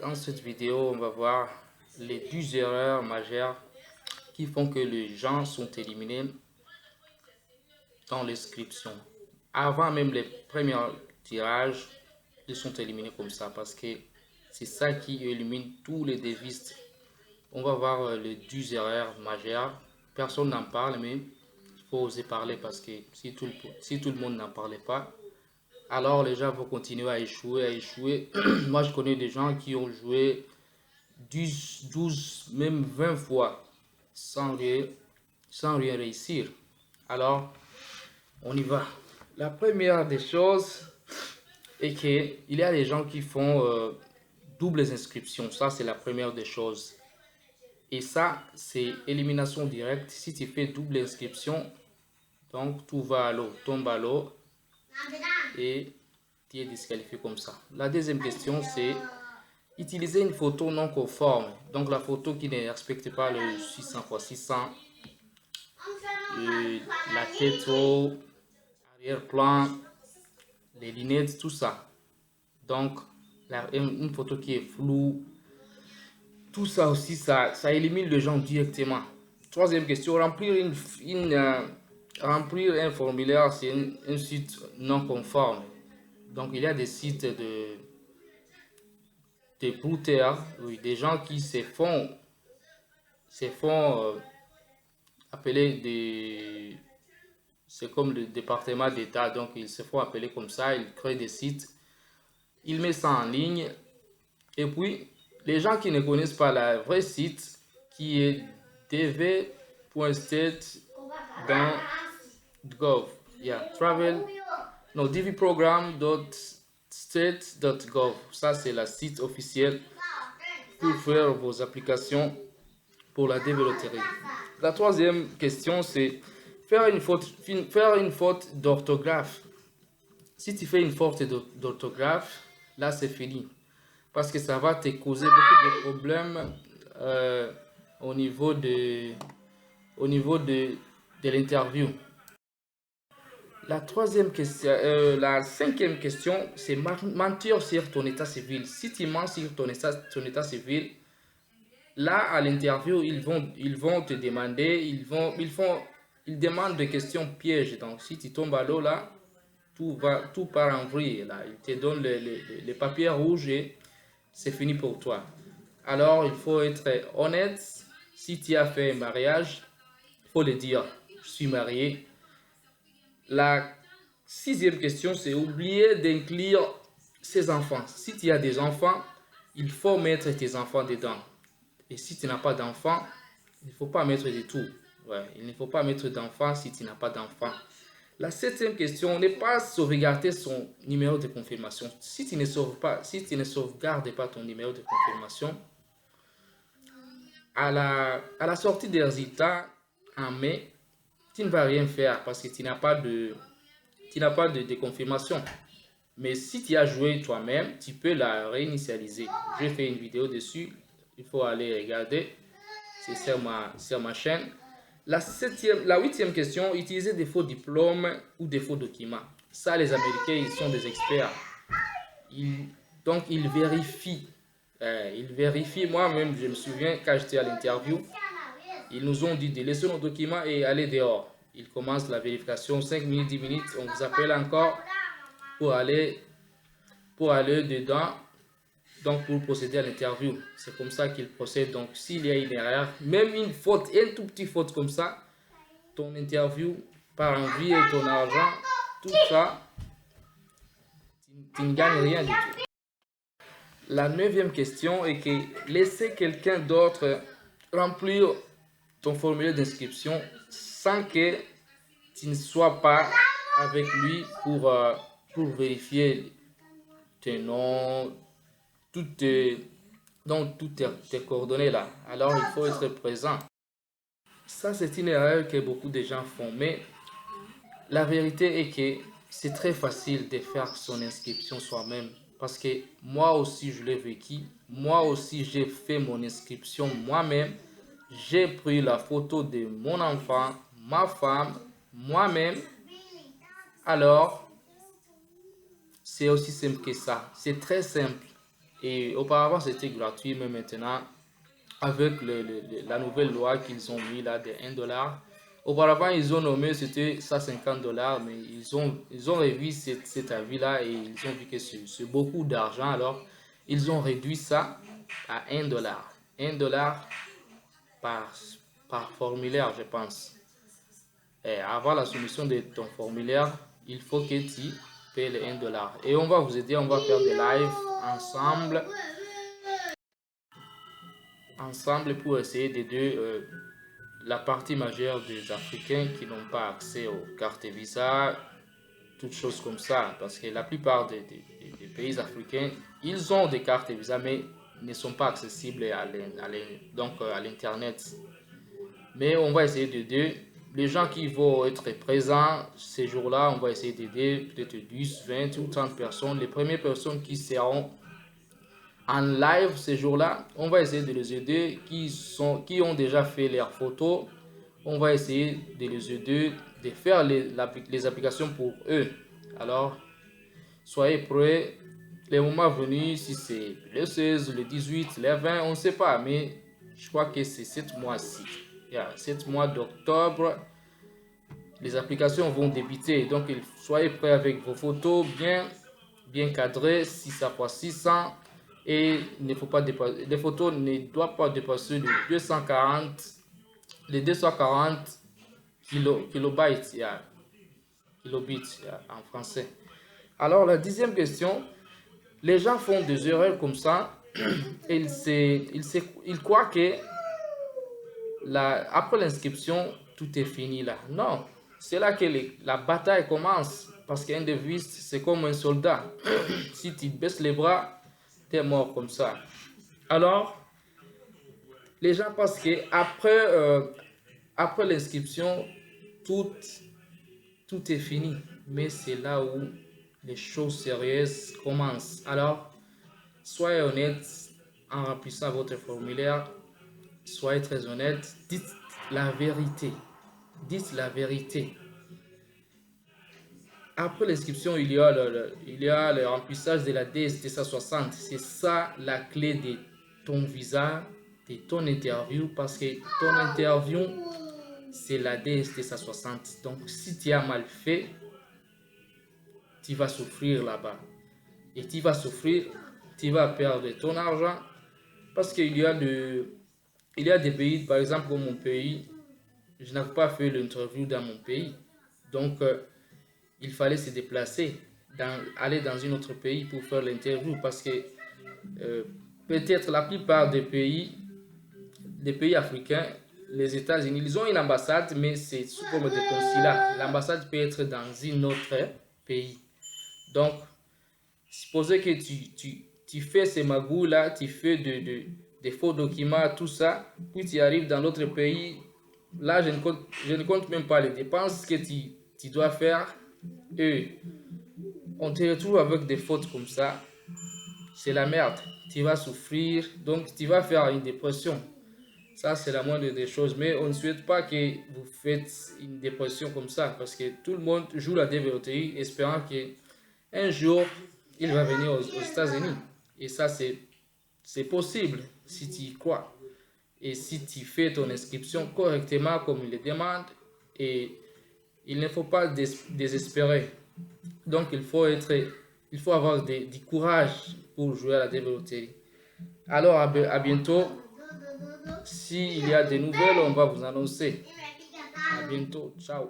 Dans cette vidéo, on va voir les 12 erreurs majeures qui font que les gens sont éliminés dans l'inscription. Avant même les premiers tirages, ils sont éliminés comme ça parce que c'est ça qui élimine tous les dévistes. On va voir les 12 erreurs majeures. Personne n'en parle, mais il faut oser parler parce que si tout le monde n'en parlait pas, alors les gens vont continuer à échouer. Moi, je connais des gens qui ont joué 10, 12, même 20 fois sans rien réussir. Alors, on y va. La première des choses est qu'il y a des gens qui font doubles inscriptions. Ça, c'est la première des choses. Et ça, c'est élimination directe. Si tu fais double inscription, donc tout va à l'eau, tombe à l'eau et tu es disqualifié comme ça. La deuxième question, c'est utiliser une photo non conforme. Donc la photo qui ne respecte pas le 600 x 600, la tête haut, arrière-plan, les lunettes, tout ça. Donc une photo qui est floue, tout ça aussi, ça élimine les gens directement. Troisième question, remplir un formulaire, c'est un site non conforme. Donc il y a des sites de brouteurs, oui, des gens qui se font appeler des... C'est comme le département d'État, donc ils se font appeler comme ça, ils créent des sites, ils mettent ça en ligne, et puis les gens qui ne connaissent pas le vrai site, qui est dv.state.gov, dvprogram.state.gov, ça c'est le site officiel pour faire vos applications pour la DV Loterie. La troisième question, c'est faire une faute d'orthographe. Si tu fais une faute d'orthographe, là c'est fini. Parce que ça va te causer beaucoup de problèmes au niveau de l'interview. La cinquième question, c'est mentir sur ton état civil. Si tu mens sur ton état civil, là, à l'interview, ils vont te demander, ils demandent des questions pièges. Donc, si tu tombes à l'eau, là, tout part en vrille. Là, ils te donnent les papiers rouges et c'est fini pour toi. Alors, il faut être honnête. Si tu as fait un mariage, il faut le dire. Je suis marié. La sixième question, c'est oublier d'inclure ses enfants. Si tu as des enfants, il faut mettre tes enfants dedans. Et si tu n'as pas d'enfant, il ne faut pas mettre de tout. Ouais, il ne faut pas mettre d'enfant si tu n'as pas d'enfant. La septième question, ne pas sauvegarder son numéro de confirmation. Si tu ne sauvegardes pas ton numéro de confirmation, à la sortie des résultats en mai, tu ne vas rien faire parce que tu n'as pas de confirmation. Mais si tu as joué toi-même, tu peux la réinitialiser. J'ai fait une vidéo dessus. Il faut aller regarder. C'est sur ma chaîne. La huitième question, utiliser des faux diplômes ou des faux documents. Ça, les Américains, ils sont des experts. Donc, ils vérifient. Moi-même, je me souviens, quand j'étais à l'interview, ils nous ont dit de laisser nos documents et aller dehors. Ils commencent la vérification, 5 minutes, 10 minutes, on vous appelle encore pour aller dedans. Donc, pour procéder à l'interview, c'est comme ça qu'il procède. Donc, s'il y a une erreur, même une faute, une toute petite faute comme ça, ton interview part en vie et ton argent, tout ça, tu ne gagnes rien du tout. La neuvième question est que laisser quelqu'un d'autre remplir ton formulaire d'inscription sans que tu ne sois pas avec lui pour vérifier tes noms, toutes tes coordonnées là. Alors il faut être présent. Ça c'est une erreur que beaucoup de gens font, mais la vérité est que c'est très facile de faire son inscription soi-même parce que moi aussi je l'ai vécu, moi aussi j'ai fait mon inscription moi-même, j'ai pris la photo de mon enfant, ma femme, moi-même. Alors c'est aussi simple que ça, c'est très simple. Et auparavant, c'était gratuit, mais maintenant, avec la nouvelle loi qu'ils ont mis là de 1 $, auparavant, ils ont nommé, c'était 150 $, mais ils ont revu cet avis-là et ils ont vu que c'est beaucoup d'argent. Alors, ils ont réduit ça à 1 $. 1 $ par, par formulaire, je pense. Et avant la soumission de ton formulaire, il faut que tu payes les 1 $. Et on va vous aider, on va faire des lives ensemble pour essayer d'aider la partie majeure des Africains qui n'ont pas accès aux cartes Visa, toutes choses comme ça. Parce que la plupart des pays africains, ils ont des cartes Visa, mais ne sont pas accessibles à l'Internet. Mais on va essayer d'aider les gens qui vont être présents ces jours-là. On va essayer d'aider peut-être 10, 20 ou 30 personnes. Les premières personnes qui seront en live ces jours-là, on va essayer de les aider, qui ont déjà fait leurs photos. On va essayer de les aider, de faire les applications pour eux. Alors, soyez prêts. Les moments venus, si c'est le 16, le 18, le 20, on ne sait pas, mais je crois que c'est 7 mois-ci. Yeah, 7 mois d'octobre, les applications vont débuter. Donc, soyez prêts avec vos photos bien cadrées, 600 x 600. Et il ne faut pas dépasser, les photos ne doivent pas dépasser les 240 kilobytes, kilobits en français. Alors, la 10e question, les gens font des erreurs comme ça. Ils croient que après l'inscription, tout est fini là. Non, c'est là que la bataille commence. Parce qu'un devise, c'est comme un soldat. Si tu baisses les bras, tu es mort comme ça. Alors, les gens pensent qu'après après l'inscription, tout est fini. Mais c'est là où les choses sérieuses commencent. Alors, soyez honnête en remplissant votre formulaire. Soyez très honnête. Dites la vérité. Dites la vérité. Après l'inscription, il y a le remplissage de la DST 160. C'est ça la clé de ton visa, de ton interview, parce que ton interview, c'est la DST 160. Donc, si tu as mal fait, tu vas souffrir là-bas. Et tu vas souffrir, tu vas perdre ton argent, parce qu'il y a des pays, par exemple, comme mon pays, je n'avais pas fait l'interview dans mon pays. Donc, il fallait se déplacer, aller dans un autre pays pour faire l'interview, parce que peut-être la plupart des pays africains, les États-Unis, ils ont une ambassade, mais c'est sous forme de consulat. L'ambassade peut être dans un autre pays. Donc, supposez que tu fais ces magouilles-là, tu fais des faux documents, tout ça, puis tu arrives dans l'autre pays. Là, je ne compte même pas les dépenses que tu dois faire. Et on te retrouve avec des fautes comme ça. C'est la merde. Tu vas souffrir, donc tu vas faire une dépression. Ça, c'est la moindre des choses. Mais on ne souhaite pas que vous faites une dépression comme ça, parce que tout le monde joue la déverrouterie, espérant qu'un jour, il va venir aux États-Unis. Et ça, c'est possible si tu y crois. Et si tu fais ton inscription correctement comme il le demande, et il ne faut pas désespérer. Donc, il faut avoir du courage pour jouer à la déverrouterie. Alors, à bientôt. S'il y a des nouvelles, on va vous annoncer. À bientôt. Ciao.